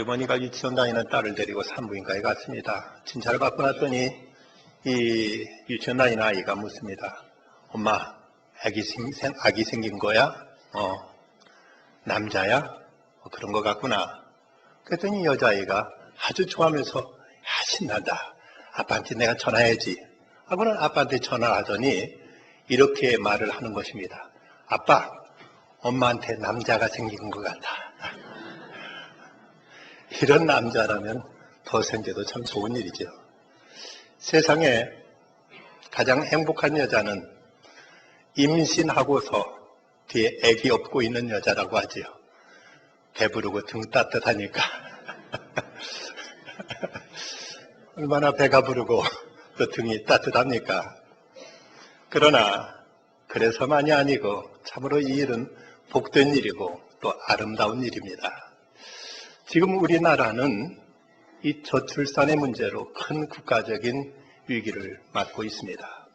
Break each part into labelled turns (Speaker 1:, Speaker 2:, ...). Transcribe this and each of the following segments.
Speaker 1: 어머니가 유치원 다니는 딸을 데리고 산부인과에 갔습니다. 진찰을 받고 났더니 이 유치원 다니는 아이가 묻습니다. 엄마, 아기 생긴 거야? 남자야? 그런 거 같구나. 그랬더니 여자아이가 아주 좋아하면서 야, 신난다. 아빠한테 내가 전화해야지. 하고는 아빠한테 전화를 하더니 이렇게 말을 하는 것입니다. 아빠, 엄마한테 남자가 생긴 것 같아. 이런 남자라면 더 생겨도 참 좋은 일이죠. 세상에 가장 행복한 여자는 임신하고서 뒤에 아기 업고 있는 여자라고 하지요. 배부르고 등 따뜻하니까. 얼마나 배가 부르고 또 등이 따뜻합니까? 그러나 그래서만이 아니고 참으로 이 일은 복된 일이고 또 아름다운 일입니다. 지금 우리나라는 이 저출산의 문제로 큰 국가적인 위기를 맞고 있습니다.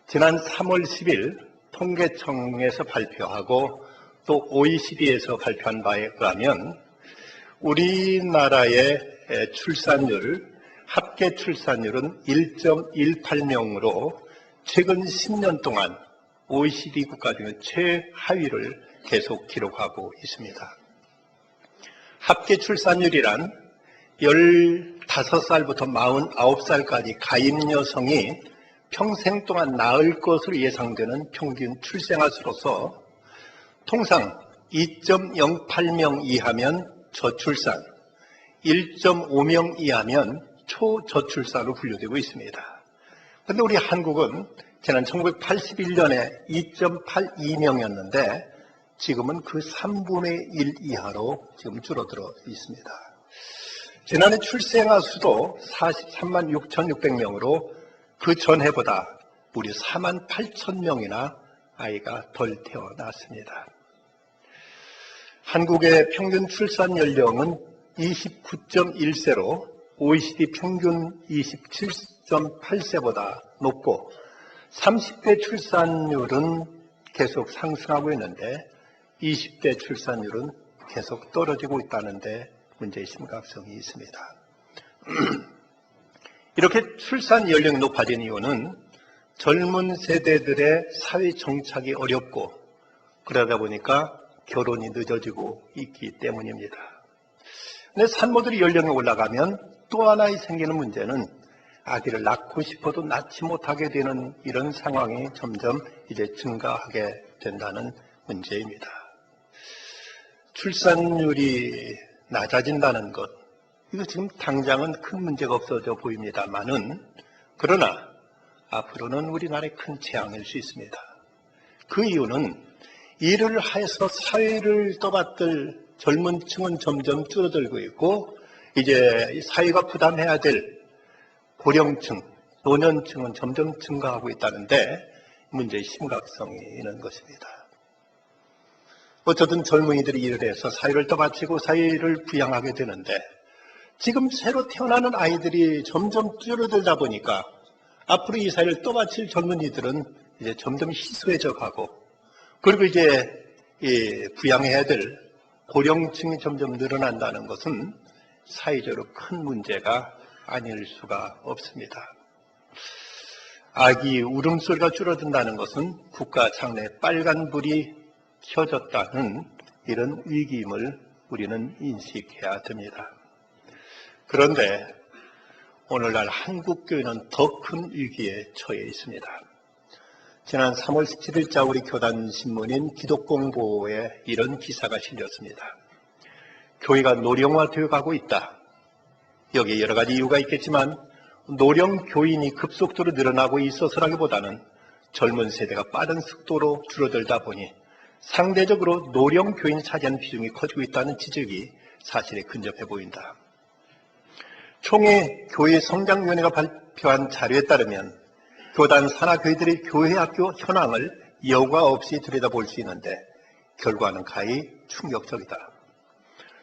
Speaker 1: 지난 3월 10일 통계청에서 발표하고 또 OECD에서 발표한 바에 의하면 우리나라의 출산율, 합계 출산율은 1.18명으로 최근 10년 동안 OECD 국가 중에 최하위를 계속 기록하고 있습니다. 합계 출산율이란 15살부터 49살까지 가임 여성이 평생 동안 낳을 것으로 예상되는 평균 출생아 수로서 통상 2.08명 이하면 저출산, 1.5명 이하면 초저출산으로 분류되고 있습니다. 그런데 우리 한국은 지난 1981년에 2.82명이었는데 지금은 그 3분의 1 이하로 지금 줄어들어 있습니다. 지난해 출생아 수도 43만 6,600명으로 그 전해보다 무려 4만 8천 명이나 아이가 덜 태어났습니다. 한국의 평균 출산 연령은 29.1세로 OECD 평균 27.8세보다 높고 30대 출산율은 계속 상승하고 있는데 20대 출산율은 계속 떨어지고 있다는 데 문제의 심각성이 있습니다. 이렇게 출산 연령이 높아진 이유는 젊은 세대들의 사회 정착이 어렵고 그러다 보니까 결혼이 늦어지고 있기 때문입니다. 근데 산모들이 연령이 올라가면 또 하나 생기는 문제는 아기를 낳고 싶어도 낳지 못하게 되는 이런 상황이 점점 이제 증가하게 된다는 문제입니다. 출산율이 낮아진다는 것, 이거 지금 당장은 큰 문제가 없어져 보입니다만은 그러나 앞으로는 우리나라의 큰 재앙일 수 있습니다. 그 이유는 일을 해서 사회를 떠받들 젊은 층은 점점 줄어들고 있고 이제 사회가 부담해야 될 고령층, 노년층은 점점 증가하고 있다는데 문제의 심각성이 있는 것입니다. 어쨌든 젊은이들이 일을 해서 사회를 떠받치고 사회를 부양하게 되는데 지금 새로 태어나는 아이들이 점점 줄어들다 보니까 앞으로 이 사회를 떠받칠 젊은이들은 이제 점점 희소해져 가고 그리고 이제 부양해야 될 고령층이 점점 늘어난다는 것은 사회적으로 큰 문제가 아닐 수가 없습니다. 아기 울음소리가 줄어든다는 것은 국가 장래에 빨간불이 켜졌다는 이런 위기임을 우리는 인식해야 됩니다. 그런데 오늘날 한국교회는 더 큰 위기에 처해 있습니다. 지난 3월 17일자 우리 교단 신문인 기독공보에 이런 기사가 실렸습니다. 교회가 노령화되어 가고 있다. 여기에 여러 가지 이유가 있겠지만 노령 교인이 급속도로 늘어나고 있어서라기보다는 젊은 세대가 빠른 속도로 줄어들다 보니 상대적으로 노령 교인이 차지하는 비중이 커지고 있다는 지적이 사실에 근접해 보인다. 총회 교회 성장위원회가 발표한 자료에 따르면 교단 산하 교회들의 교회학교 현황을 여과 없이 들여다볼 수 있는데 결과는 가히 충격적이다.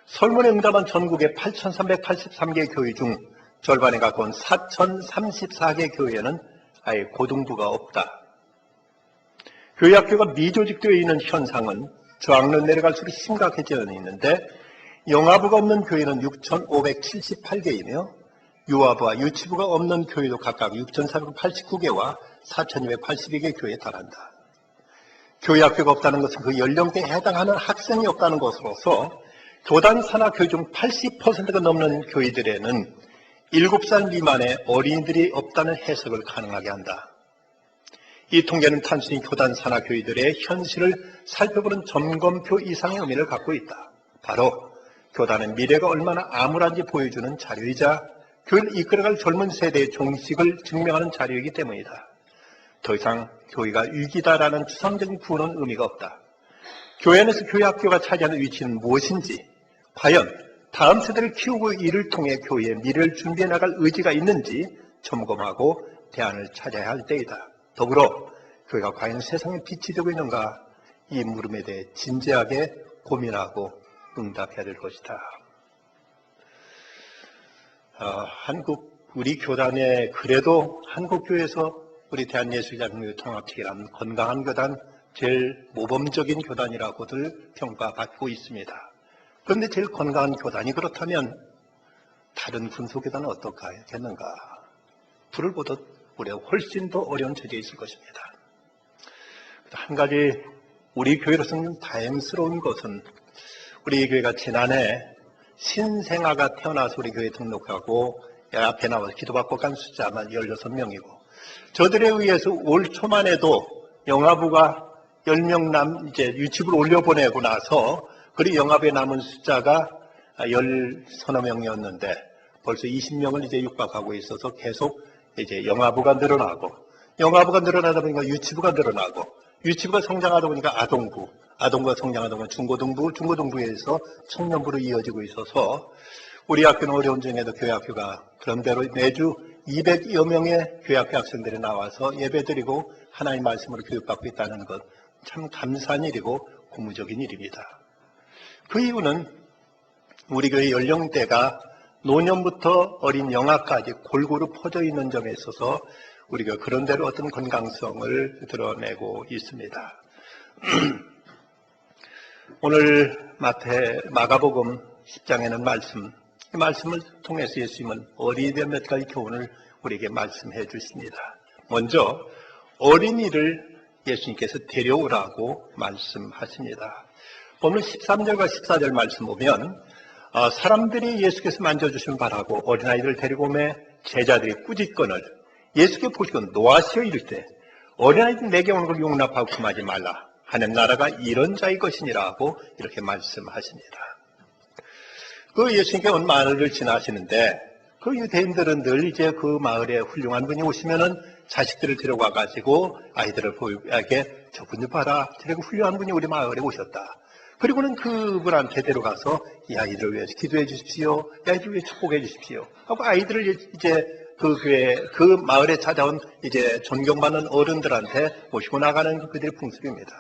Speaker 1: 설문에 응답한 전국의 8,383개 교회 중 절반에 가까운 4,034개 교회에는 아예 고등부가 없다. 교회학교가 미조직되어 있는 현상은 저학년 내려갈수록 심각해져 있는데 영아부가 없는 교회는 6,578개이며 유아부와 유치부가 없는 교회도 각각 6,489개와 4,282개 교회에 달한다. 교회 학교가 없다는 것은 그 연령대에 해당하는 학생이 없다는 것으로서 교단 산하 교회 중 80%가 넘는 교회들에는 7살 미만의 어린이들이 없다는 해석을 가능하게 한다. 이 통계는 단순히 교단 산하 교회들의 현실을 살펴보는 점검표 이상의 의미를 갖고 있다. 바로 교단의 미래가 얼마나 암울한지 보여주는 자료이자 교회를 이끌어갈 젊은 세대의 종식을 증명하는 자료이기 때문이다. 더 이상 교회가 위기다라는 추상적인 구호는 의미가 없다. 교회 안에서 교회 학교가 차지하는 위치는 무엇인지, 과연 다음 세대를 키우고 이를 통해 교회의 미래를 준비해 나갈 의지가 있는지 점검하고 대안을 찾아야 할 때이다. 더불어 교회가 과연 세상에 빛이 되고 있는가, 이 물음에 대해 진지하게 고민하고 응답해야 될 것이다. 우리 교단에 그래도 한국교회에서 우리 대한예수장로통합회라는 건강한 교단, 제일 모범적인 교단이라고들 평가받고 있습니다. 그런데 제일 건강한 교단이 그렇다면 다른 군소교단은 어떻겠는가? 불을 보듯 우리가 훨씬 더 어려운 처지에 있을 것입니다. 한 가지 우리 교회로서는 다행스러운 것은 우리 교회가 지난해 신생아가 태어나서 우리 교회에 등록하고 앞에 나와서 기도받고 간 숫자만 16명이고 저들에 의해서 올 초만 해도 영아부가 10명 이제 유치부를 올려보내고 나서 그리 영아부에 남은 숫자가 10서너 명이었는데 벌써 20명을 이제 육박하고 있어서 계속 이제 영아부가 늘어나고 영아부가 늘어나다 보니까 유치부가 늘어나고 유치부가 성장하다 보니까 아동부가 성장하다 보니까 중고등부에서 청년부로 이어지고 있어서 우리 학교는 어려운 중에도 교회학교가 그런대로 매주 200여 명의 교회학교 학생들이 나와서 예배드리고 하나님 말씀으로 교육받고 있다는 것 참 감사한 일이고 고무적인 일입니다. 그 이유는 우리 교회 연령대가 노년부터 어린 영아까지 골고루 퍼져 있는 점에 있어서 우리가 그런대로 어떤 건강성을 드러내고 있습니다. 오늘 마가복음 10장에는 이 말씀을 통해서 예수님은 어린이들 몇 가지 교훈을 우리에게 말씀해 주십니다. 먼저 어린이를 예수님께서 데려오라고 말씀하십니다. 오늘 13절과 14절 말씀 보면 사람들이 예수께서 만져주시면 바라고 어린아이들을 데리고 오매 제자들이 꾸짖건을 예수께 보시고 노하시어 이를 때 어린아이들 내게 오는 걸 용납하고 금하지 말라. 하는 나라가 이런 자의 것이니라고 이렇게 말씀하십니다. 그 예수님께 온 마을을 지나시는데 그 유대인들은 늘 이제 그 마을에 훌륭한 분이 오시면은 자식들을 데려와가지고 아이들을 보이게 저분 좀 봐라. 저렇게 훌륭한 분이 우리 마을에 오셨다. 그리고는 그분한테 데려가서 이 아이들을 위해서 기도해 주십시오. 이 아이들을 위해 축복해 주십시오. 하고 아이들을 이제 그 교회, 그 마을에 찾아온 이제 존경받는 어른들한테 모시고 나가는 그들의 풍습입니다.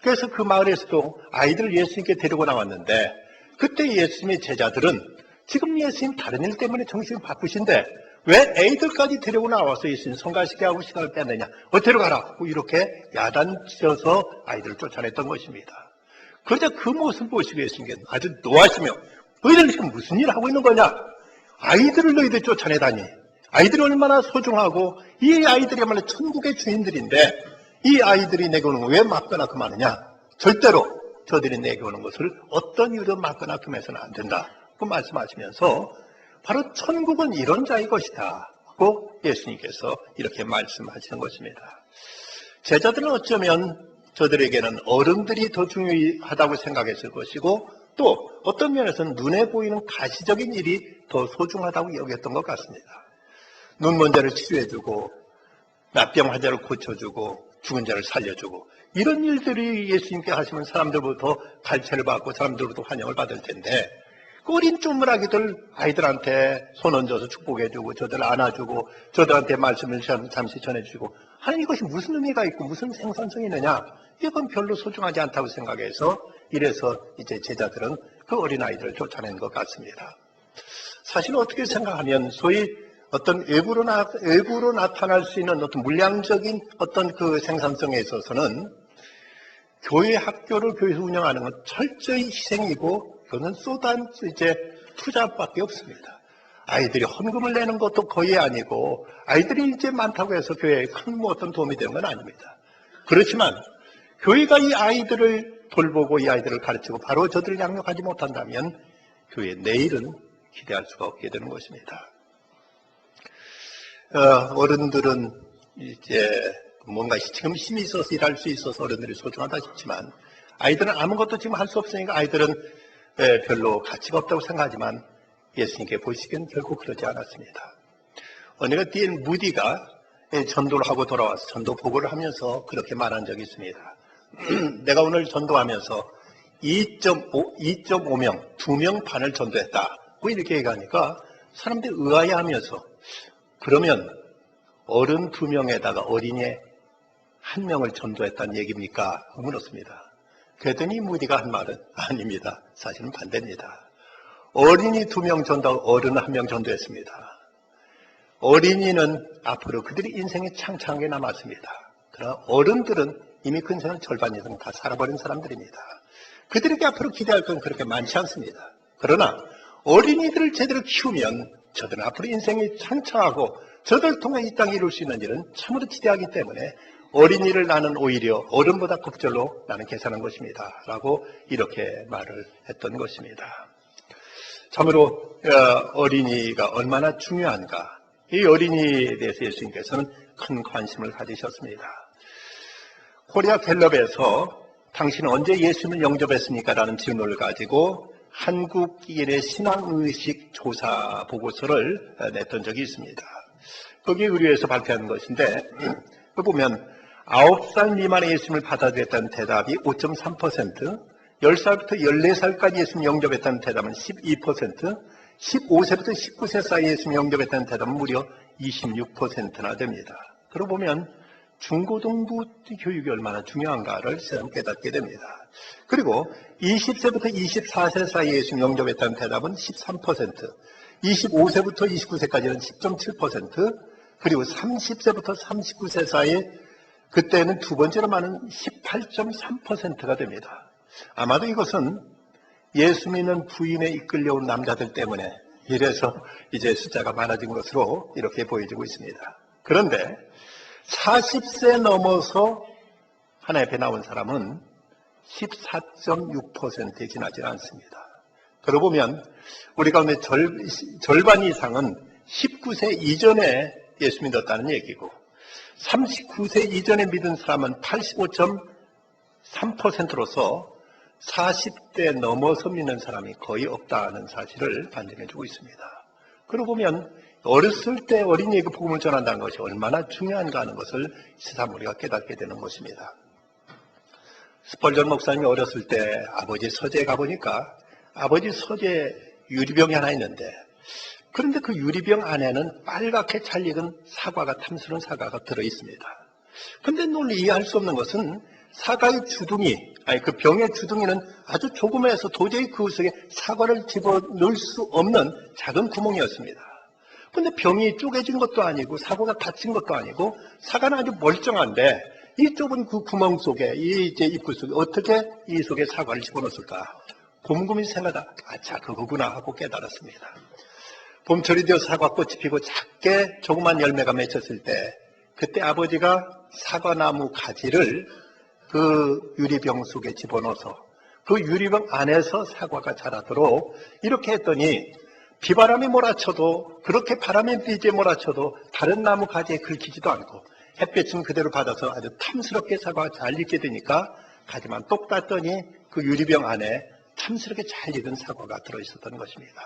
Speaker 1: 그래서 그 마을에서도 아이들을 예수님께 데리고 나왔는데 그때 예수님의 제자들은 지금 예수님 다른 일 때문에 정신이 바쁘신데 왜 애들까지 데리고 나와서 예수님 성가시게 하고 시간을 뺐느냐. 데려가라. 이렇게 야단치셔서 아이들을 쫓아냈던 것입니다. 그러자 그 모습을 보시고 예수님께서 아주 노하시며 너희들 지금 무슨 일을 하고 있는 거냐. 아이들을 너희들 쫓아내다니. 아이들이 얼마나 소중하고 이 아이들이야말로 천국의 주인들인데 이 아이들이 내게 오는 거 왜 막거나 금하느냐. 절대로 저들이 내게 오는 것을 어떤 이유로 막거나 금해서는 안 된다. 그 말씀하시면서 바로 천국은 이런 자의 것이다. 고 예수님께서 이렇게 말씀하시는 것입니다. 제자들은 어쩌면 저들에게는 어른들이 더 중요하다고 생각했을 것이고 또 어떤 면에서는 눈에 보이는 가시적인 일이 더 소중하다고 여겼던 것 같습니다. 눈 먼 자를 치료해주고 납병 환자를 고쳐주고 죽은 자를 살려주고 이런 일들이 예수님께 하시면 사람들부터 갈채를 받고 사람들부터 환영을 받을 텐데 그 어린 쪼물아기들 아이들한테 손 얹어서 축복해주고 저들을 안아주고 저들한테 말씀을 잠시 전해주고 하나님 이것이 무슨 의미가 있고 무슨 생산성이 있느냐 이건 별로 소중하지 않다고 생각해서 이래서 이제 제자들은 그 어린아이들을 쫓아낸 것 같습니다. 사실 어떻게 생각하면 소위 어떤 외부로 나타날 수 있는 어떤 물량적인 어떤 그 생산성에 있어서는 교회 학교를 교회에서 운영하는 건 철저히 희생이고 그거는 쏟아는 이제 투자밖에 없습니다. 아이들이 헌금을 내는 것도 거의 아니고 아이들이 이제 많다고 해서 교회에 큰 뭐 어떤 도움이 되는 건 아닙니다. 그렇지만 교회가 이 아이들을 돌보고 이 아이들을 가르치고 바로 저들을 양육하지 못한다면 교회의 내일은 기대할 수가 없게 되는 것입니다. 어른들은 이제 뭔가 지금 힘이 있어서 일할 수 있어서 어른들이 소중하다 싶지만 아이들은 아무것도 지금 할 수 없으니까 아이들은 별로 가치가 없다고 생각하지만 예수님께 보시기엔 결코 그러지 않았습니다. 언니가 D.L. 무디가 전도를 하고 돌아와서 전도 보고를 하면서 그렇게 말한 적이 있습니다. 내가 오늘 전도하면서 2.5명, 2명 반을 전도했다고 이렇게 얘기하니까 사람들이 의아해하면서 그러면 어른 2명에다가 어린이 1명을 전도했다는 얘기입니까? 물었습니다. 그랬더니 무디가 한 말은 아닙니다. 사실은 반대입니다. 어린이 2명 전도하고 어른 1명 전도했습니다. 어린이는 앞으로 그들의 인생이 창창하게 남았습니다. 그러나 어른들은 이미 그 인생을 절반 이상 다 살아버린 사람들입니다. 그들에게 앞으로 기대할 건 그렇게 많지 않습니다. 그러나 어린이들을 제대로 키우면 저들은 앞으로 인생이 창창하고 저들을 통해 이 땅에 이룰 수 있는 일은 참으로 기대하기 때문에 어린이를 나는 오히려 어른보다 급절로 나는 계산한 것입니다. 라고 이렇게 말을 했던 것입니다. 참으로 어린이가 얼마나 중요한가. 이 어린이에 대해서 예수님께서는 큰 관심을 가지셨습니다. 코리아 갤럽에서 당신은 언제 예수님을 영접했습니까? 라는 질문을 가지고 한국인의 신앙의식 조사 보고서를 냈던 적이 있습니다. 거기에 의뢰해서 발표한 것인데 보면 9살 미만의 예수님을 받아들였다는 대답이 5.3%, 10살부터 14살까지 예수님 영접했다는 대답은 12%, 15세부터 19세 사이 예수님 영접했다는 대답은 무려 26%나 됩니다. 그러고 보면 중고등부 교육이 얼마나 중요한가를 새삼 깨닫게 됩니다. 그리고 20세부터 24세 사이 예수님 영접했다는 대답은 13%, 25세부터 29세까지는 10.7%, 그리고 30세부터 39세 사이에 그때는 두 번째로 많은 18.3%가 됩니다. 아마도 이것은 예수 믿는 부인에 이끌려온 남자들 때문에 이래서 이제 숫자가 많아진 것으로 이렇게 보여지고 있습니다. 그런데 40세 넘어서 하나 옆에 나온 사람은 14.6%에 지나지 않습니다. 그러고 보면 우리 가운데 절반 이상은 19세 이전에 예수 믿었다는 얘기고 39세 이전에 믿은 사람은 85.3%로서 40대 넘어서 믿는 사람이 거의 없다는 사실을 반증해주고 있습니다. 그러고 보면 어렸을 때 어린이에게 복음을 전한다는 것이 얼마나 중요한가 하는 것을 새삼 우리가 깨닫게 되는 것입니다. 스펄전 목사님이 어렸을 때 아버지 서재에 가보니까 아버지 서재에 유리병이 하나 있는데 그런데 그 유리병 안에는 빨갛게 잘 익은 사과가 탐스러운 사과가 들어있습니다. 그런데 논리 이해할 수 없는 것은 사과의 주둥이, 그 병의 주둥이는 아주 조그매서 도저히 그 속에 사과를 집어넣을 수 없는 작은 구멍이었습니다. 그런데 병이 쪼개진 것도 아니고 사과가 다친 것도 아니고 사과는 아주 멀쩡한데 이 좁은 그 구멍 속에 이 이제 입구 속에 어떻게 이 속에 사과를 집어넣었을까? 곰곰이 생각하다 아차 그거구나 하고 깨달았습니다. 봄철이 되어 사과꽃이 피고 작게 조그만 열매가 맺혔을 때 그때 아버지가 사과나무 가지를 그 유리병 속에 집어넣어서 그 유리병 안에서 사과가 자라도록 이렇게 했더니 비바람이 몰아쳐도 그렇게 바람이 비지에 몰아쳐도 다른 나무 가지에 긁히지도 않고 햇볕은 그대로 받아서 아주 탐스럽게 사과가 잘 익게 되니까 가지만 똑 땄더니 그 유리병 안에 탐스럽게 잘 익은 사과가 들어있었던 것입니다.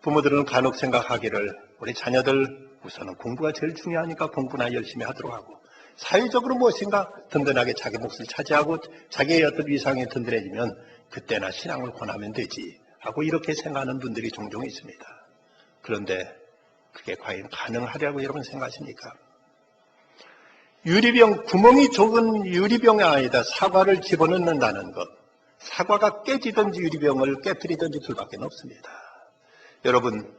Speaker 1: 부모들은 간혹 생각하기를 우리 자녀들 우선은 공부가 제일 중요하니까 공부나 열심히 하도록 하고 사회적으로 무엇인가 든든하게 자기 몫을 차지하고 자기의 어떤 위상이 든든해지면 그때나 신앙을 권하면 되지 하고 이렇게 생각하는 분들이 종종 있습니다. 그런데 그게 과연 가능하려고 여러분 생각하십니까? 유리병, 구멍이 좁은 유리병 안에다 사과를 집어넣는다는 것, 사과가 깨지든지 유리병을 깨뜨리든지 둘밖에 없습니다. 여러분,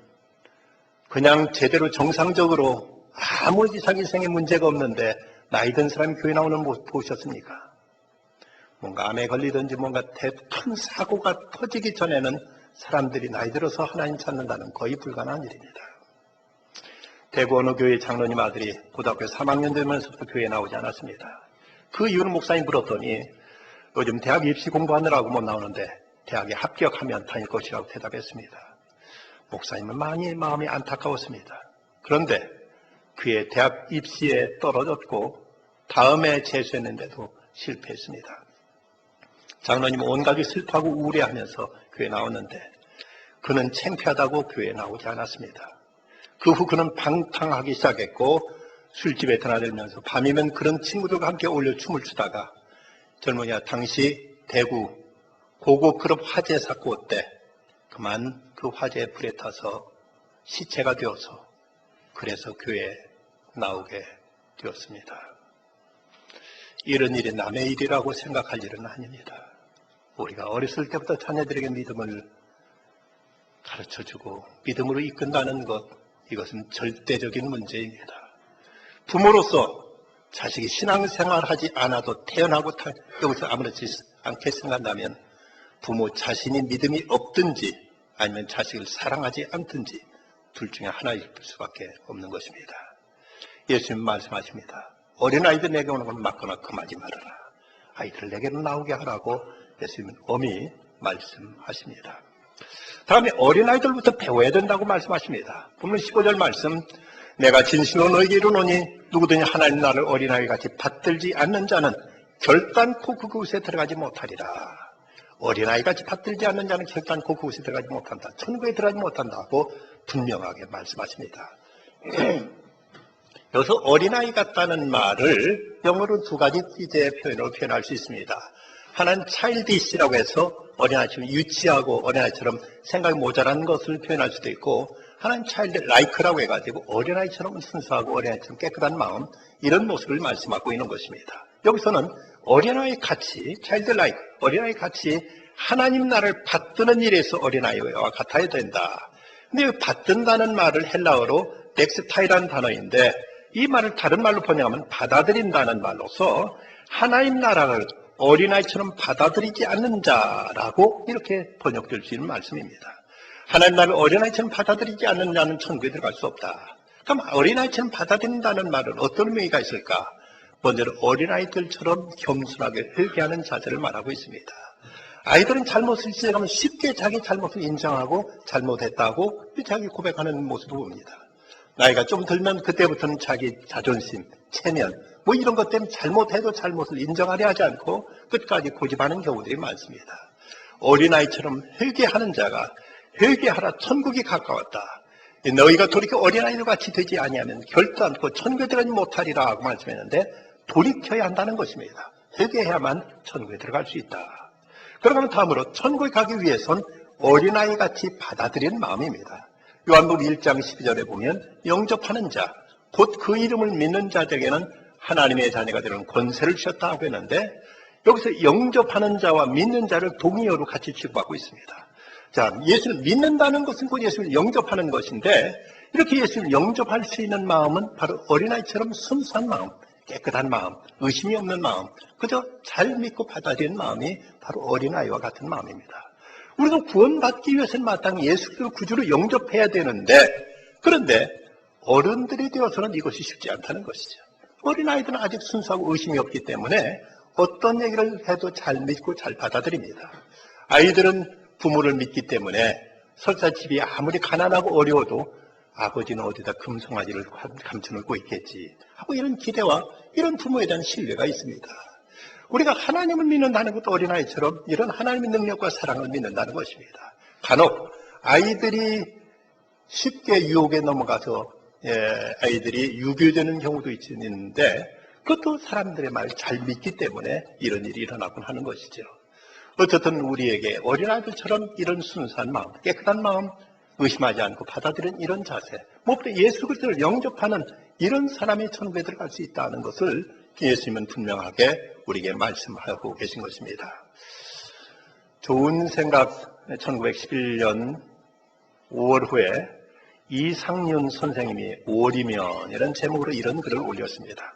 Speaker 1: 그냥 제대로 정상적으로 아무 자기 생에 문제가 없는데 나이 든 사람이 교회 나오는 모습 보셨습니까? 뭔가 암에 걸리든지 뭔가 큰 사고가 터지기 전에는 사람들이 나이 들어서 하나님 찾는다는 거의 불가능한 일입니다. 대구 어느 교회 장로님 아들이 고등학교 3학년 되면서부터 교회에 나오지 않았습니다. 그 이유는 목사님 물었더니 요즘 대학 입시 공부하느라고 못 나오는데 대학에 합격하면 다닐 것이라고 대답했습니다. 목사님은 많이 마음이 안타까웠습니다. 그런데 그의 대학 입시에 떨어졌고 다음에 재수했는데도 실패했습니다. 장로님은 온 가족이 슬퍼하고 우울해하면서 교회에 나왔는데 그는 창피하다고 교회에 나오지 않았습니다. 그 후 그는 방탕하기 시작했고 술집에 드나들면서 밤이면 그런 친구들과 함께 어울려 춤을 추다가 젊은이야 당시 대구 고급 클럽 화재 사건 때 그만 그 화재에 불에 타서 시체가 되어서 그래서 교회에 나오게 되었습니다. 이런 일이 남의 일이라고 생각할 일은 아닙니다. 우리가 어렸을 때부터 자녀들에게 믿음을 가르쳐주고 믿음으로 이끈다는 것, 이것은 절대적인 문제입니다. 부모로서 자식이 신앙생활하지 않아도 태어나고 여기서 아무렇지 않게 생각한다면 부모 자신이 믿음이 없든지 아니면 자식을 사랑하지 않든지 둘 중에 하나일 수밖에 없는 것입니다. 예수님 말씀하십니다. 어린아이들 내게 오는 건 막거나 금하지 말아라. 아이들을 내게로 나오게 하라고 예수님은 엄히 말씀하십니다. 다음에 어린아이들부터 배워야 된다고 말씀하십니다. 본문 15절 말씀, 내가 진실로 너에게 이르노니 누구든지 하나님 나라를 어린아이같이 받들지 않는 자는 결단코 그곳에 들어가지 못하리라. 어린아이같이 받들지 않는 자는 결단코 그곳에 들어가지 못한다. 천국에 들어가지 못한다고 분명하게 말씀하십니다. 여기서 어린아이 같다는 말을 영어로 두 가지 이제 표현으로 표현할 수 있습니다. 하나는 childish라고 해서 어린아이처럼 유치하고 어린아이처럼 생각이 모자란 것을 표현할 수도 있고, 하나는 childlike라고 해가지고 어린아이처럼 순수하고 어린아이처럼 깨끗한 마음, 이런 모습을 말씀하고 있는 것입니다. 여기서는 어린아이 같이 childlike, 어린아이 같이 하나님 나라를 받드는 일에서 어린아이와 같아야 된다. 근데 받든다는 말을 헬라어로 넥스타이라는 단어인데 이 말을 다른 말로 번역하면 받아들인다는 말로서 하나님 나라를 어린아이처럼 받아들이지 않는 자라고 이렇게 번역될 수 있는 말씀입니다. 하나님 나라를 어린아이처럼 받아들이지 않는 자는 천국에 들어갈 수 없다. 그럼 어린아이처럼 받아들인다는 말은 어떤 의미가 있을까? 먼저는 어린아이들처럼 겸손하게 회개하는 자세를 말하고 있습니다. 아이들은 잘못을 시작하면 쉽게 자기 잘못을 인정하고 잘못했다고 자기 고백하는 모습을 봅니다. 나이가 좀 들면 그때부터는 자기 자존심, 체면 뭐 이런 것 때문에 잘못해도 잘못을 인정하려 하지 않고 끝까지 고집하는 경우들이 많습니다. 어린아이처럼 회개하는 자가 회개하라 천국이 가까웠다. 너희가 돌이켜 어린아이들 같이 되지 아니하면 결단코 천국에 들어가지 못하리라 하고 말씀했는데 돌이켜야 한다는 것입니다. 회개해야만 천국에 들어갈 수 있다. 그러면 다음으로 천국에 가기 위해선 어린아이 같이 받아들이는 마음입니다. 요한복음 1장 12절에 보면 영접하는 자, 곧 그 이름을 믿는 자들에게는 하나님의 자녀가 되는 권세를 주셨다 하고 했는데 여기서 영접하는 자와 믿는 자를 동의어로 같이 취급하고 있습니다. 자, 예수를 믿는다는 것은 곧 예수를 영접하는 것인데 이렇게 예수를 영접할 수 있는 마음은 바로 어린아이처럼 순수한 마음, 깨끗한 마음, 의심이 없는 마음, 그저 잘 믿고 받아들이는 마음이 바로 어린아이와 같은 마음입니다. 우리도 구원받기 위해서는 마땅히 예수를 구주로 영접해야 되는데 그런데 어른들이 되어서는 이것이 쉽지 않다는 것이죠. 어린아이들은 아직 순수하고 의심이 없기 때문에 어떤 얘기를 해도 잘 믿고 잘 받아들입니다. 아이들은 부모를 믿기 때문에 설사 집이 아무리 가난하고 어려워도 아버지는 어디다 금송아지를 감춰놓고 있겠지 하고 이런 기대와 이런 부모에 대한 신뢰가 있습니다. 우리가 하나님을 믿는다는 것도 어린아이처럼 이런 하나님의 능력과 사랑을 믿는다는 것입니다. 간혹 아이들이 쉽게 유혹에 넘어가서 아이들이 유교되는 경우도 있는데 그것도 사람들의 말을 잘 믿기 때문에 이런 일이 일어나곤 하는 것이죠. 어쨌든 우리에게 어린아이들처럼 이런 순수한 마음, 깨끗한 마음, 의심하지 않고 받아들이는 이런 자세, 무엇보다 예수 그리스도를 영접하는 이런 사람이 천국에 들어갈 수 있다는 것을 예수님은 분명하게 우리에게 말씀하고 계신 것입니다. 좋은 생각 1911년 5월 후에 이상윤 선생님이 5월이면 이런 제목으로 이런 글을 올렸습니다.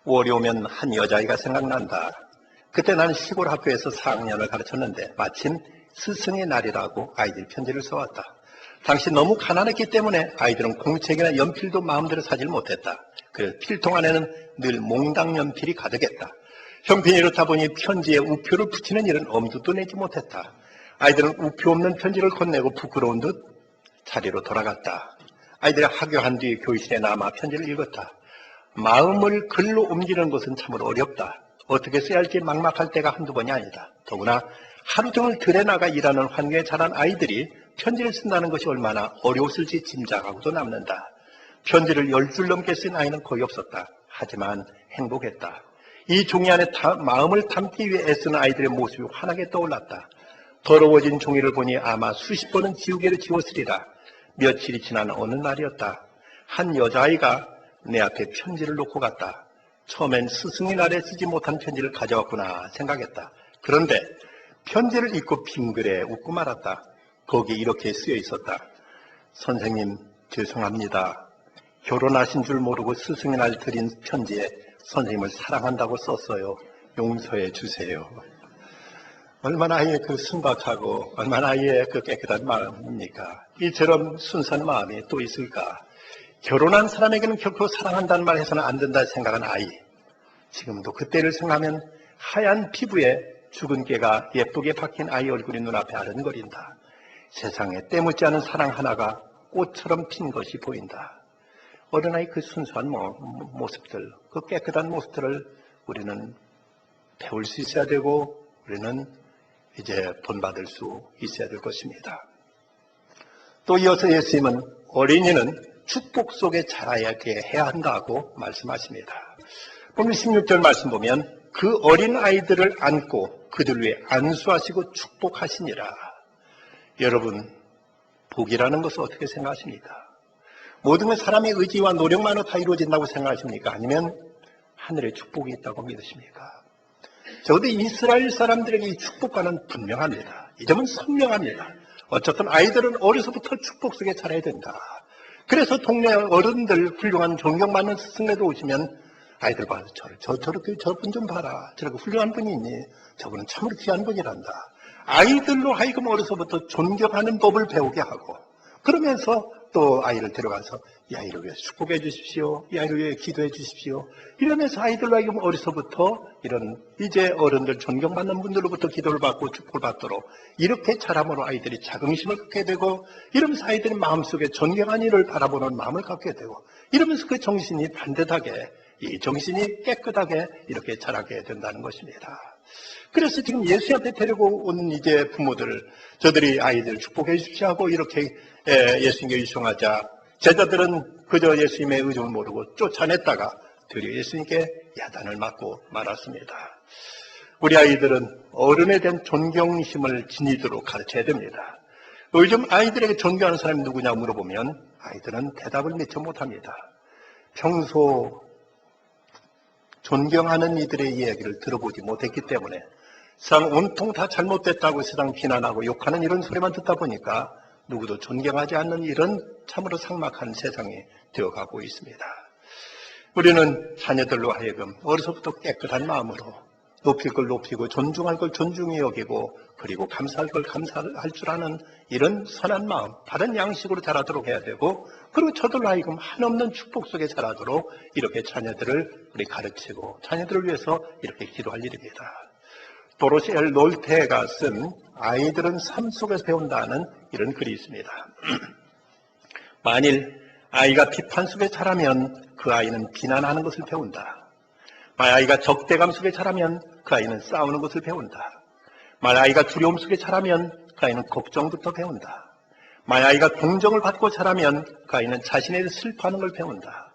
Speaker 1: 5월이 오면 한 여자아이가 생각난다. 그때 나는 시골 학교에서 4학년을 가르쳤는데 마침 스승의 날이라고 아이들이 편지를 써왔다. 당시 너무 가난했기 때문에 아이들은 공책이나 연필도 마음대로 사질 못했다. 그래서 필통 안에는 늘 몽당 연필이 가득했다. 형편이 이렇다 보니 편지에 우표를 붙이는 일은 엄두도 내지 못했다. 아이들은 우표 없는 편지를 건네고 부끄러운 듯 자리로 돌아갔다. 아이들이 하교한 뒤 교실에 남아 편지를 읽었다. 마음을 글로 옮기는 것은 참으로 어렵다. 어떻게 써야 할지 막막할 때가 한두 번이 아니다. 더구나 하루 종일 들에 나가 일하는 환경에 자란 아이들이 편지를 쓴다는 것이 얼마나 어려웠을지 짐작하고도 남는다. 편지를 10줄 넘게 쓴 아이는 거의 없었다. 하지만 행복했다. 이 종이 안에 마음을 담기 위해 애쓰는 아이들의 모습이 환하게 떠올랐다. 더러워진 종이를 보니 아마 수십 번은 지우개로 지웠으리라. 며칠이 지난 어느 날이었다. 한 여자아이가 내 앞에 편지를 놓고 갔다. 처음엔 스승의 날에 쓰지 못한 편지를 가져왔구나 생각했다. 그런데 편지를 읽고 빙그레 웃고 말았다. 거기에 이렇게 쓰여 있었다. 선생님, 죄송합니다. 결혼하신 줄 모르고 스승의 날 드린 편지에 선생님을 사랑한다고 썼어요. 용서해 주세요. 얼마나 아이의 그 순박하고 얼마나 아이의 그 깨끗한 마음입니까? 이처럼 순수한 마음이 또 있을까? 결혼한 사람에게는 결코 사랑한다는 말 해서는 안 된다 생각한 아이. 지금도 그때를 생각하면 하얀 피부에 죽은 깨가 예쁘게 박힌 아이 얼굴이 눈앞에 아른거린다. 세상에 때묻지 않은 사랑 하나가 꽃처럼 핀 것이 보인다. 어린아이 그 순수한 모습들, 그 깨끗한 모습들을 우리는 배울 수 있어야 되고 우리는 이제 본받을 수 있어야 될 것입니다. 또 이어서 예수님은 어린이는 축복 속에 자라게 해야 한다고 말씀하십니다. 오늘 16절 말씀 보면 그 어린 아이들을 안고 그들 위해 안수하시고 축복하시니라. 여러분, 복이라는 것을 어떻게 생각하십니까? 모든 건 사람의 의지와 노력만으로 다 이루어진다고 생각하십니까? 아니면 하늘의 축복이 있다고 믿으십니까? 적어도 이스라엘 사람들에게 이 축복과는 분명합니다. 이 점은 선명합니다. 어쨌든 아이들은 어려서부터 축복 속에 자라야 된다. 그래서 동네 어른들 훌륭한 존경받는 스승네도 오시면 아이들 봐서 저분 좀 봐라. 저렇게 훌륭한 분이 있니? 저분은 참으로 귀한 분이란다. 아이들로 하여금 어려서부터 존경하는 법을 배우게 하고 그러면서 또 아이를 데려가서 이 아이를 위해 축복해 주십시오. 이 아이를 위해 기도해 주십시오. 이러면서 아이들로 하여금 어려서부터 이런 이제 어른들 존경받는 분들로부터 기도를 받고 축복을 받도록 이렇게 자라므로 아이들이 자긍심을 갖게 되고 이러면서 아이들이 마음속에 존경한 일을 바라보는 마음을 갖게 되고 이러면서 그 정신이 반듯하게 이 정신이 깨끗하게 이렇게 자라게 된다는 것입니다. 그래서 지금 예수 앞에 데리고 온 이제 부모들, 저들이 아이들 축복해 주십시오 하고 이렇게 예수님께 요청하자 제자들은 그저 예수님의 의중을 모르고 쫓아냈다가 되려 예수님께 야단을 맞고 말았습니다. 우리 아이들은 어른에 대한 존경심을 지니도록 가르쳐야 됩니다. 요즘 아이들에게 존경하는 사람이 누구냐 물어보면 아이들은 대답을 미처 못합니다. 평소 존경하는 이들의 이야기를 들어보지 못했기 때문에 세상 온통 다 잘못됐다고 세상 비난하고 욕하는 이런 소리만 듣다 보니까 누구도 존경하지 않는 이런 참으로 삭막한 세상이 되어가고 있습니다. 우리는 자녀들로 하여금 어려서부터 깨끗한 마음으로 높일 걸 높이고 존중할 걸 존중히 여기고 그리고 감사할 걸 감사할 줄 아는 이런 선한 마음, 바른 양식으로 자라도록 해야 되고 그리고 저들로 하여금 한없는 축복 속에 자라도록 이렇게 자녀들을 우리 가르치고 자녀들을 위해서 이렇게 기도할 일입니다. 도로시 엘 놀테가 쓴 아이들은 삶 속에서 배운다는 이런 글이 있습니다. 만일 아이가 비판 속에 자라면 그 아이는 비난하는 것을 배운다. 만약 아이가 적대감 속에 자라면 그 아이는 싸우는 것을 배운다. 만약 아이가 두려움 속에 자라면 그 아이는 걱정부터 배운다. 만약 아이가 동정을 받고 자라면 그 아이는 자신에 대해 슬퍼하는 걸 배운다.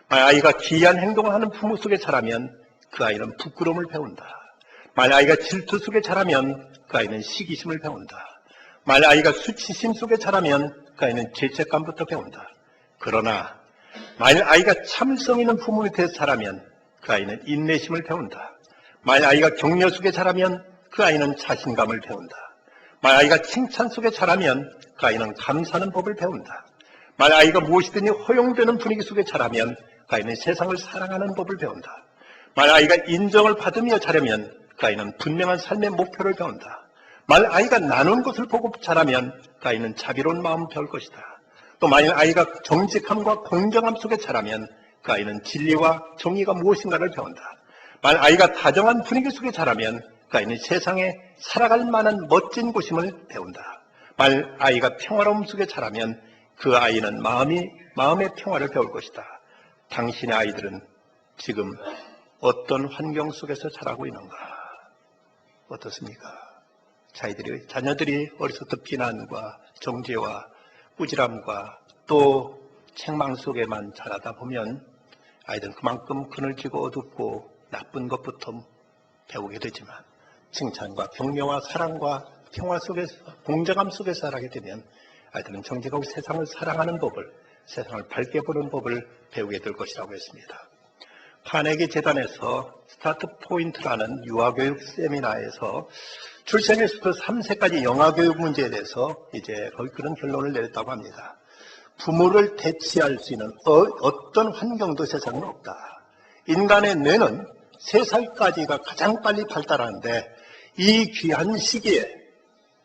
Speaker 1: 만약 아이가 기이한 행동을 하는 부모 속에 자라면 그 아이는 부끄러움을 배운다. 만약 아이가 질투 속에 자라면 그 아이는 시기심을 배운다. 만약 아이가 수치심 속에 자라면 그 아이는 죄책감부터 배운다. 그러나 만약 아이가 참성 있는 부모 밑에서 자라면 그 아이는 인내심을 배운다. 만약 아이가 격려 속에 자라면 그 아이는 자신감을 배운다. 만약 아이가 칭찬 속에 자라면 그 아이는 감사하는 법을 배운다. 만약 아이가 무엇이든지 허용되는 분위기 속에 자라면 그 아이는 세상을 사랑하는 법을 배운다. 만약 아이가 인정을 받으며 자라면 그 그 아이는 분명한 삶의 목표를 배운다. 만약 아이가 나눈 것을 보고 자라면 그 아이는 자비로운 마음을 배울 것이다. 또 만약 아이가 정직함과 공정함 속에 자라면 그 아이는 진리와 정의가 무엇인가를 배운다. 만약 아이가 다정한 분위기 속에 자라면 그 아이는 세상에 살아갈 만한 멋진 곳임을 배운다. 만약 아이가 평화로움 속에 자라면 그 아이는 마음의 평화를 배울 것이다. 당신의 아이들은 지금 어떤 환경 속에서 자라고 있는가? 어떻습니까? 자녀들이 어려서부터 비난과 정죄와 꾸지람과 또 책망 속에만 자라다 보면 아이들은 그만큼 그늘지고 어둡고 나쁜 것부터 배우게 되지만 칭찬과 격려와 사랑과 평화 속에서 공정함 속에서 살아게 되면 아이들은 정직하고 세상을 사랑하는 법을, 세상을 밝게 보는 법을 배우게 될 것이라고 했습니다. 카네기 재단에서 스타트 포인트라는 유아교육 세미나에서 출생에서부터 3세까지 영아교육 문제에 대해서 이제 거의 그런 결론을 내렸다고 합니다. 부모를 대체할 수 있는 어떤 환경도 세상에 없다. 인간의 뇌는 3살까지가 가장 빨리 발달하는데 이 귀한 시기에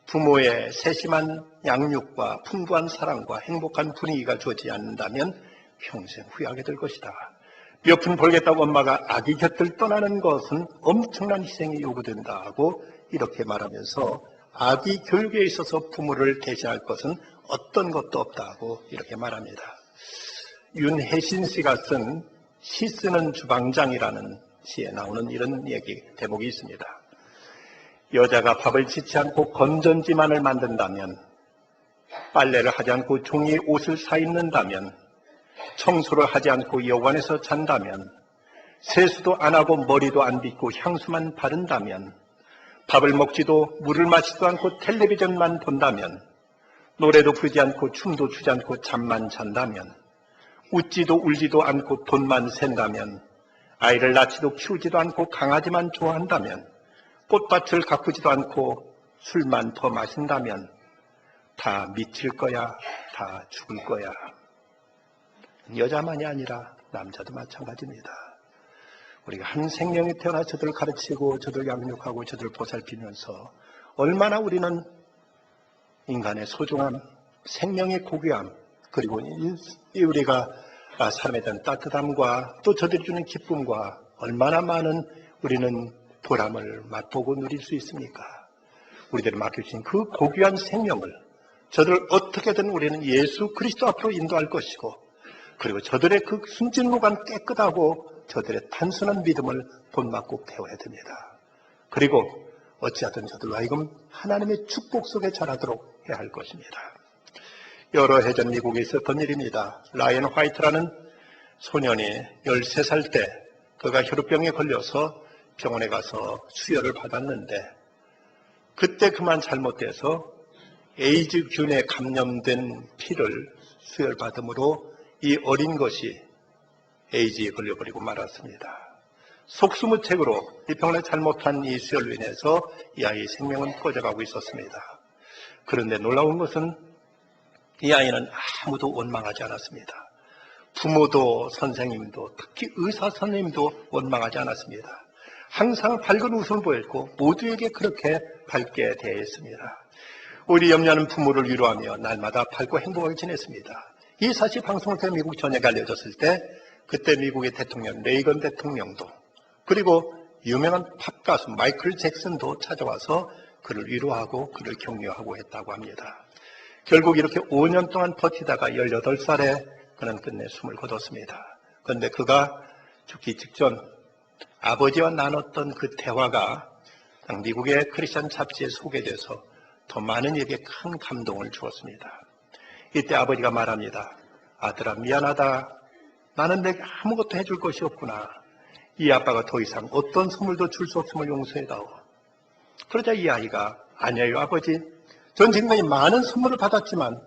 Speaker 1: 부모의 세심한 양육과 풍부한 사랑과 행복한 분위기가 주어지지 않는다면 평생 후회하게 될 것이다. 뼈아픈 벌겠다고 엄마가 아기 곁을 떠나는 것은 엄청난 희생이 요구된다고 이렇게 말하면서 아기 교육에 있어서 부모를 대신할 것은 어떤 것도 없다고 이렇게 말합니다. 윤혜신 씨가 쓴 시 쓰는 주방장이라는 시에 나오는 이런 대목이 있습니다. 여자가 밥을 짓지 않고 건전지만을 만든다면, 빨래를 하지 않고 종이에 옷을 사 입는다면, 청소를 하지 않고 여관에서 잔다면, 세수도 안 하고 머리도 안 빗고 향수만 바른다면, 밥을 먹지도 물을 마시지도 않고 텔레비전만 본다면, 노래도 부르지 않고 춤도 추지 않고 잠만 잔다면, 웃지도 울지도 않고 돈만 샌다면, 아이를 낳지도 키우지도 않고 강아지만 좋아한다면, 꽃밭을 가꾸지도 않고 술만 더 마신다면 다 미칠 거야, 다 죽을 거야. 여자만이 아니라 남자도 마찬가지입니다. 우리가 한 생명이 태어나 저들을 가르치고 저들을 양육하고 저들을 보살피면서 얼마나 우리는 인간의 소중함, 생명의 고귀함, 그리고 우리가 사람에 대한 따뜻함과 또 저들이 주는 기쁨과 얼마나 많은 우리는 보람을 맛보고 누릴 수 있습니까? 우리들이 맡겨주신 그 고귀한 생명을 저들을 어떻게든 우리는 예수 그리스도 앞으로 인도할 것이고, 그리고 저들의 그 순진무관 깨끗하고 저들의 단순한 믿음을 본받고 배워야 됩니다. 그리고 어찌하든 저들로 하여금 하나님의 축복 속에 자라도록 해야 할 것입니다. 여러 해 전 미국에 있었던 일입니다. 라이언 화이트라는 소년이 13살 때 그가 혈우병에 걸려서 병원에 가서 수혈을 받았는데, 그때 그만 잘못돼서 에이즈균에 감염된 피를 수혈받음으로 이 어린 것이 에이즈에 걸려버리고 말았습니다. 속수무책으로 이 병원에 잘못한 이 수혈로 인해서 이 아이의 생명은 꺼져가고 있었습니다. 그런데 놀라운 것은 이 아이는 아무도 원망하지 않았습니다. 부모도 선생님도 특히 의사 선생님도 원망하지 않았습니다. 항상 밝은 웃음을 보였고 모두에게 그렇게 밝게 대했습니다. 우리 염려하는 부모를 위로하며 날마다 밝고 행복하게 지냈습니다. 이 사실 방송을 통해 미국 전역에 알려졌을 때 그때 미국의 대통령 레이건 대통령도, 그리고 유명한 팝 가수 마이클 잭슨도 찾아와서 그를 위로하고 그를 격려하고 했다고 합니다. 결국 이렇게 5년 동안 버티다가 18살에 그는 끝내 숨을 거뒀습니다. 그런데 그가 죽기 직전 아버지와 나눴던 그 대화가 미국의 크리스천 잡지에 소개돼서 더 많은 이에게 큰 감동을 주었습니다. 이때 아버지가 말합니다. 아들아, 미안하다. 나는 내게 아무것도 해줄 것이 없구나. 이 아빠가 더 이상 어떤 선물도 줄 수 없음을 용서해다오. 그러자 이 아이가, 아니에요 아버지, 전 지금까지 많은 선물을 받았지만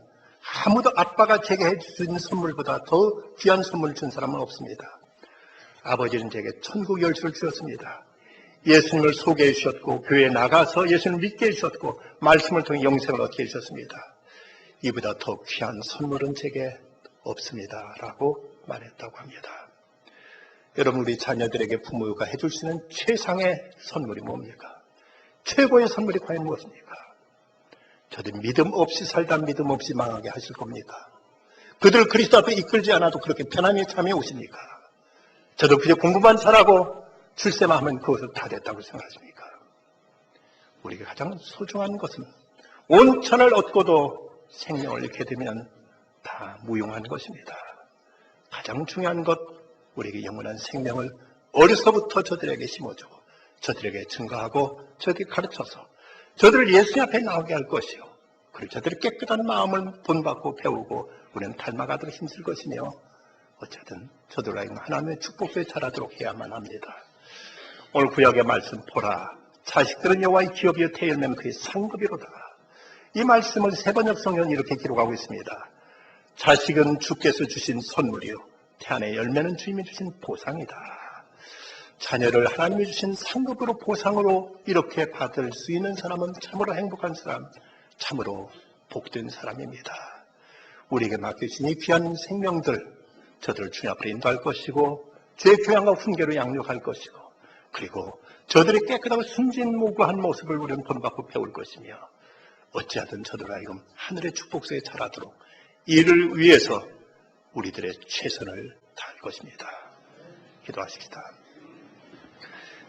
Speaker 1: 아무도 아빠가 제게 해줄 수 있는 선물보다 더 귀한 선물을 준 사람은 없습니다. 아버지는 제게 천국 열쇠를 주셨습니다. 예수님을 소개해 주셨고 교회에 나가서 예수님을 믿게 해주셨고 말씀을 통해 영생을 얻게 해주셨습니다. 이보다 더 귀한 선물은 제게 없습니다 라고 말했다고 합니다. 여러분, 우리 자녀들에게 부모가 해줄 수 있는 최상의 선물이 뭡니까? 최고의 선물이 과연 무엇입니까? 저들 믿음 없이 살다 믿음 없이 망하게 하실 겁니까? 그들 그리스도 앞에 이끌지 않아도 그렇게 편안히 참여 오십니까? 저도 그저 공부만 잘하고 출세만 하면 그것을 다 됐다고 생각하십니까? 우리가 가장 소중한 것은 온천을 얻고도 생명을 잃게 되면 다 무용한 것입니다. 가장 중요한 것, 우리에게 영원한 생명을 어려서부터 저들에게 심어주고 저들에게 증거하고 저들에게 가르쳐서 저들을 예수 앞에 나오게 할 것이요, 그리고 저들의 깨끗한 마음을 본받고 배우고 우리는 닮아가도록 힘쓸 것이며, 어쨌든 저들과 하나님의 축복에 자라도록 해야만 합니다. 오늘 구약의 말씀 보라, 자식들은 여호와의 기업이여 태열면 그의 상급이로다. 이 말씀을 세번역 성경은 이렇게 기록하고 있습니다. 자식은 주께서 주신 선물이요 태안의 열매는 주님이 주신 보상이다. 자녀를 하나님이 주신 상급으로 보상으로 이렇게 받을 수 있는 사람은 참으로 행복한 사람, 참으로 복된 사람입니다. 우리에게 맡겨주신 이 귀한 생명들, 저들을 주님 앞으로 인도할 것이고 죄의 교양과 훈계로 양육할 것이고, 그리고 저들의 깨끗하고 순진무구한 모습을 우리는 본받고 배울 것이며, 어찌하든 저들 하여금 하늘의 축복 속에 자라도록 이를 위해서 우리들의 최선을 다할 것입니다. 기도하십시다.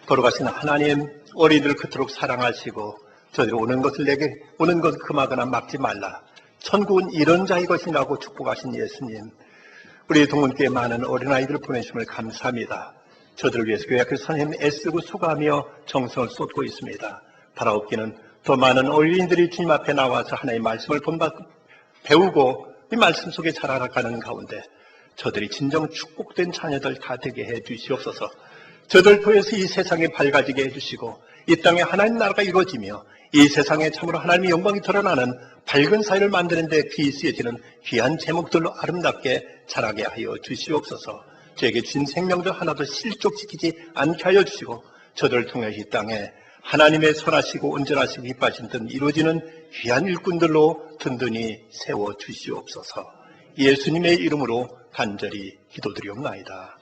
Speaker 1: 걸어가시는 하나님, 어린이들 그토록 사랑하시고 저들이 오는 것을 내게 오는 것을 금하거나 막지 말라, 천국은 이런 자의 것이라고 축복하신 예수님, 우리 동문교회 많은 어린아이들을 보내주심을 감사합니다. 저들을 위해서 교회 그 선생님 애쓰고 수고하며 정성을 쏟고 있습니다. 바라옵기는 더 많은 어린이들이 주님 앞에 나와서 하나님의 말씀을 본받고 배우고 이 말씀 속에 자라가는 가운데 저들이 진정 축복된 자녀들 다 되게 해 주시옵소서. 저들 통해서 이 세상에 밝아지게 해주시고 이 땅에 하나님 나라가 이루어지며 이 세상에 참으로 하나님의 영광이 드러나는 밝은 사회를 만드는 데 귀쓰여지는 귀한 제목들로 아름답게 자라게 하여 주시옵소서. 저에게 주신 생명도 하나도 실족시키지 않게 하여 주시고 저들을 통해 이 땅에 하나님의 선하시고 온전하시고 기뻐하신 뜻 이루어지는 귀한 일꾼들로 든든히 세워 주시옵소서. 예수님의 이름으로 간절히 기도드리옵나이다.